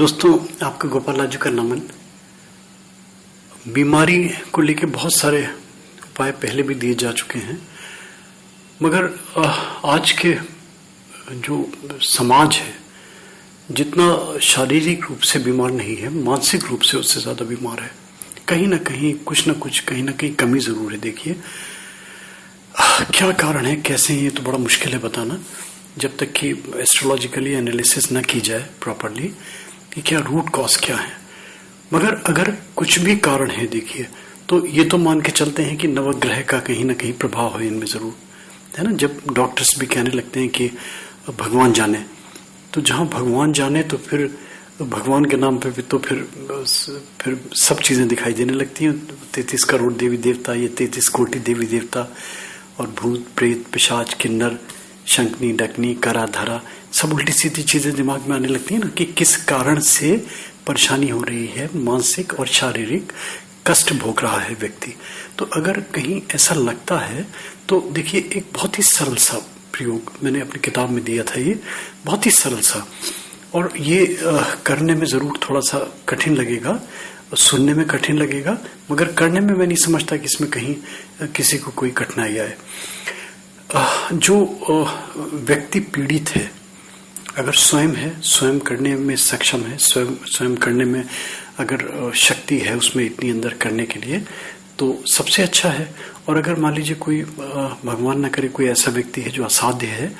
दोस्तों, आपका गोपाल राजू का नमन। बीमारी को लेके बहुत सारे उपाय पहले भी दिए जा चुके हैं, मगर आज के जो समाज है, जितना शारीरिक रूप से बीमार नहीं है, मानसिक रूप से उससे ज्यादा बीमार है। कहीं ना कहीं कुछ ना कुछ, कहीं ना कहीं कमी जरूर है। देखिए क्या कारण है, कैसे है, ये तो बड़ा मुश्किल है बताना, जब तक कि एस्ट्रोलॉजिकली एनालिसिस न की जाए प्रॉपरली कि क्या रूट कॉज क्या है। मगर अगर कुछ भी कारण है, देखिए, तो ये तो मान के चलते हैं कि नवग्रह का कहीं ना कहीं प्रभाव है इनमें जरूर, है ना। जब डॉक्टर्स भी कहने लगते हैं कि भगवान जाने, तो जहां भगवान जाने तो फिर भगवान के नाम पे भी तो फिर सब चीजें दिखाई देने लगती हैं। 33 करोड़ देवी देवता, ये 33 कोटि देवी देवता, और भूत प्रेत पिशाच किन्नर शंखनी डकनी करा धरा, सब उल्टी सीधी चीजें दिमाग में आने लगती है ना, कि किस कारण से परेशानी हो रही है, मानसिक और शारीरिक कष्ट भोग रहा है व्यक्ति। तो अगर कहीं ऐसा लगता है तो देखिए, एक बहुत ही सरल सा प्रयोग मैंने अपनी किताब में दिया था, ये बहुत ही सरल सा, और ये करने में जरूर थोड़ा सा कठिन लगेगा, सुनने में कठिन लगेगा, मगर करने में मैं नहीं समझता कि इसमें कहीं किसी को कोई कठिनाई आए। जो व्यक्ति पीड़ित है, अगर स्वयं है, स्वयं करने में सक्षम है, स्वयं करने में अगर शक्ति है उसमें इतनी अंदर करने के लिए, तो सबसे अच्छा है। और अगर मान लीजिए कोई भगवान न करे कोई ऐसा व्यक्ति है जो असाध्य है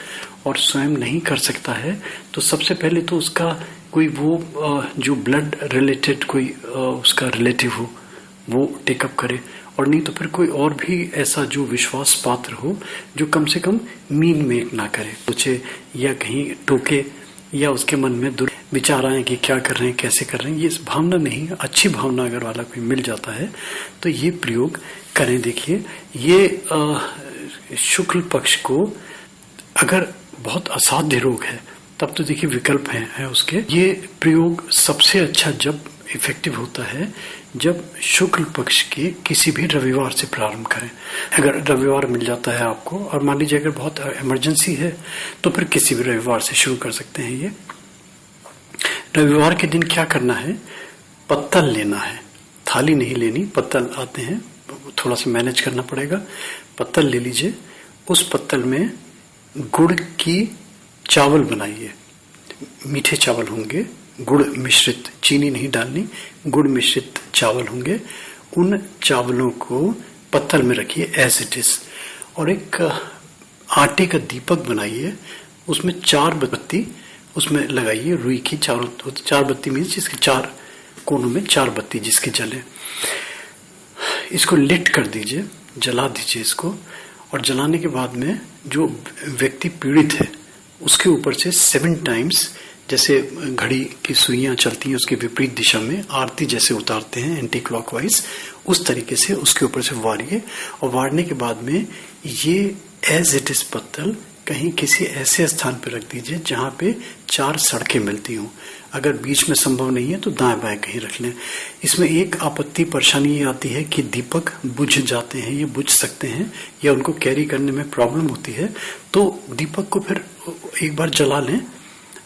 और स्वयं नहीं कर सकता है, तो सबसे पहले तो उसका कोई वो जो ब्लड रिलेटेड कोई उसका रिलेटिव हो वो टेकअप करे, और नहीं तो फिर कोई और भी ऐसा जो विश्वास पात्र हो, जो कम से कम मीन मेक ना करे, सोचे या कहीं टोके या उसके मन में विचार आए कि क्या कर रहे हैं, कैसे कर रहे हैं। ये भावना नहीं, अच्छी भावना अगर वाला कोई मिल जाता है तो ये प्रयोग करें। देखिए, ये शुक्ल पक्ष को अगर बहुत असाध्य रोग है तब तो देखिए विकल्प है उसके। ये प्रयोग सबसे अच्छा जब इफेक्टिव होता है जब शुक्ल पक्ष के किसी भी रविवार से प्रारंभ करें। अगर रविवार मिल जाता है आपको, और मान लीजिए अगर बहुत इमरजेंसी है तो फिर किसी भी रविवार से शुरू कर सकते हैं। ये रविवार के दिन क्या करना है, पत्तल लेना है, थाली नहीं लेनी, पत्तल आते हैं, थोड़ा सा मैनेज करना पड़ेगा। पत्तल ले लीजिए, उस पत्तल में गुड़ की चावल बनाइए, मीठे चावल होंगे, गुड़ मिश्रित, चीनी नहीं डालनी, गुड़ मिश्रित चावल होंगे। उन चावलों को पत्तल में रखिए एज इट इज, और एक आटे का दीपक बनाइए, उसमें 4 बत्ती उसमें लगाइए, रुई की चारों 4 बत्ती मीन्स जिसके 4 कोनों में 4 बत्ती जिसके जले। इसको लिट कर दीजिए, जला दीजिए इसको, और जलाने के बाद में जो व्यक्ति पीड़ित है उसके ऊपर से 7 टाइम्स, जैसे घड़ी की सुइयां चलती हैं उसके विपरीत दिशा में आरती जैसे उतारते हैं एंटी क्लॉकवाइज, उस तरीके से उसके ऊपर से वारिए। और वारने के बाद में ये एज इट इज पत्तल कहीं किसी ऐसे स्थान पर रख दीजिए जहां पे 4 सड़कें मिलती हों। अगर बीच में संभव नहीं है तो दाएं बाएं कहीं रख लें। इसमें एक आपत्ति परेशानी ये आती है कि दीपक बुझ जाते हैं, ये बुझ सकते हैं या उनको कैरी करने में प्रॉब्लम होती है, तो दीपक को फिर एक बार जला लें।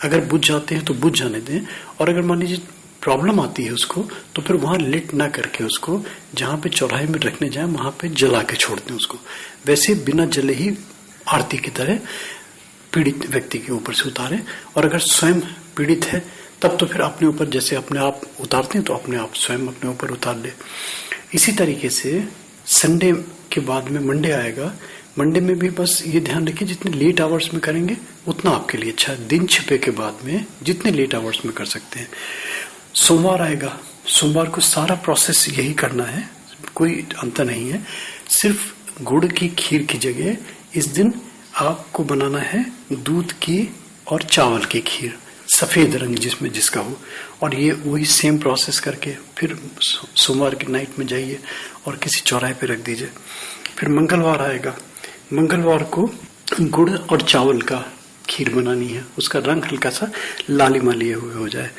अगर बुझ जाते हैं तो बुझ जाने दें, और अगर मान लीजिए प्रॉब्लम आती है उसको, तो फिर वहां लिट ना करके उसको जहां पे चौराहे में रखने जाए वहां पे जला के छोड़ दें उसको। वैसे बिना जले ही आरती की तरह पीड़ित व्यक्ति के ऊपर से उतारें। और अगर स्वयं पीड़ित है तब तो फिर अपने ऊपर, जैसे अपने आप उतारते हैं तो अपने आप स्वयं अपने ऊपर उतार ले। इसी तरीके से संडे के बाद में मंडे आएगा, मंडे में भी बस ये ध्यान रखिए जितने लेट आवर्स में करेंगे उतना आपके लिए अच्छा है। दिन छिपे के बाद में जितने लेट आवर्स में कर सकते हैं। सोमवार आएगा, सोमवार को सारा प्रोसेस यही करना है, कोई अंतर नहीं है। सिर्फ गुड़ की खीर की जगह इस दिन आपको बनाना है दूध की और चावल की खीर, सफेद रंग जिसमें जिसका हो। और ये वही सेम प्रोसेस करके फिर सोमवार की नाइट में जाइए और किसी चौराहे पे रख दीजिए। फिर मंगलवार आएगा, मंगलवार को गुड़ और चावल का खीर बनानी है, उसका रंग हल्का सा लालिमा लिए हुए हो जाए।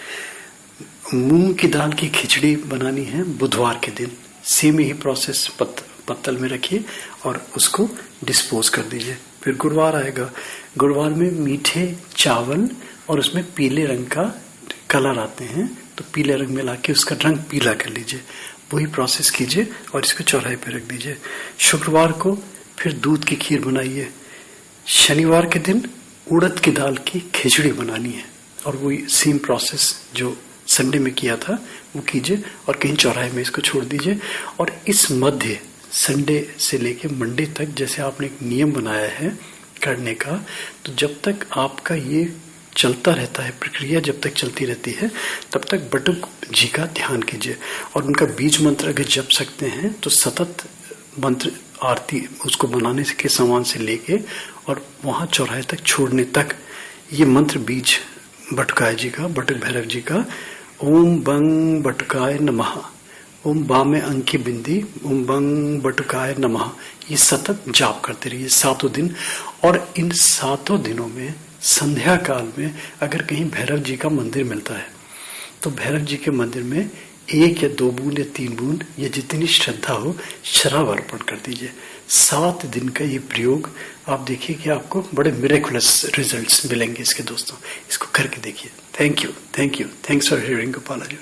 मूंग की दाल की खिचड़ी बनानी है बुधवार के दिन, सेम ही प्रोसेस, पत्तल में रखिए और उसको डिस्पोज कर दीजिए। फिर गुरुवार आएगा, गुरुवार में मीठे चावल और उसमें पीले रंग का कलर आते हैं तो पीले रंग मिला के उसका रंग पीला कर लीजिए। वही प्रोसेस कीजिए और इसको चौराहे पे रख दीजिए। शुक्रवार को फिर दूध की खीर बनाइए। शनिवार के दिन उड़द की दाल की खिचड़ी बनानी है और वही सेम प्रोसेस जो संडे में किया था वो कीजिए और कहीं चौराहे में इसको छोड़ दीजिए। और इस मध्य संडे से लेके मंडे तक जैसे आपने एक नियम बनाया है करने का, तो जब तक आपका ये चलता रहता है, प्रक्रिया जब तक चलती रहती है तब तक बटुक जी का ध्यान कीजिए और उनका बीज मंत्र अगर जप सकते हैं तो सतत मंत्र आरती उसको बनाने के सामान से लेके और वहां चौराहे तक छोड़ने तक ये मंत्र बीज बटुकाय जी का, बटुक भैरव जी का, ओम बंग बटुकाय नमः, ओम बा में अंकी बिंदी, ओम बंग बटुकाय नमः, ये सतत जाप करते रहिए 7 दिन। और इन 7 दिनों में संध्या काल में अगर कहीं भैरव जी का मंदिर मिलता है तो भैरव जी के मंदिर में 1 या 2 बूंद या 3 बूंद या जितनी श्रद्धा हो शराब अर्पण कर दीजिए। 7 दिन का ये प्रयोग आप देखिए कि आपको बड़े मिरेकुलस रिजल्ट्स मिलेंगे इसके दोस्तों। इसको करके देखिए। Thank you, thanks for hearing Gopala ji.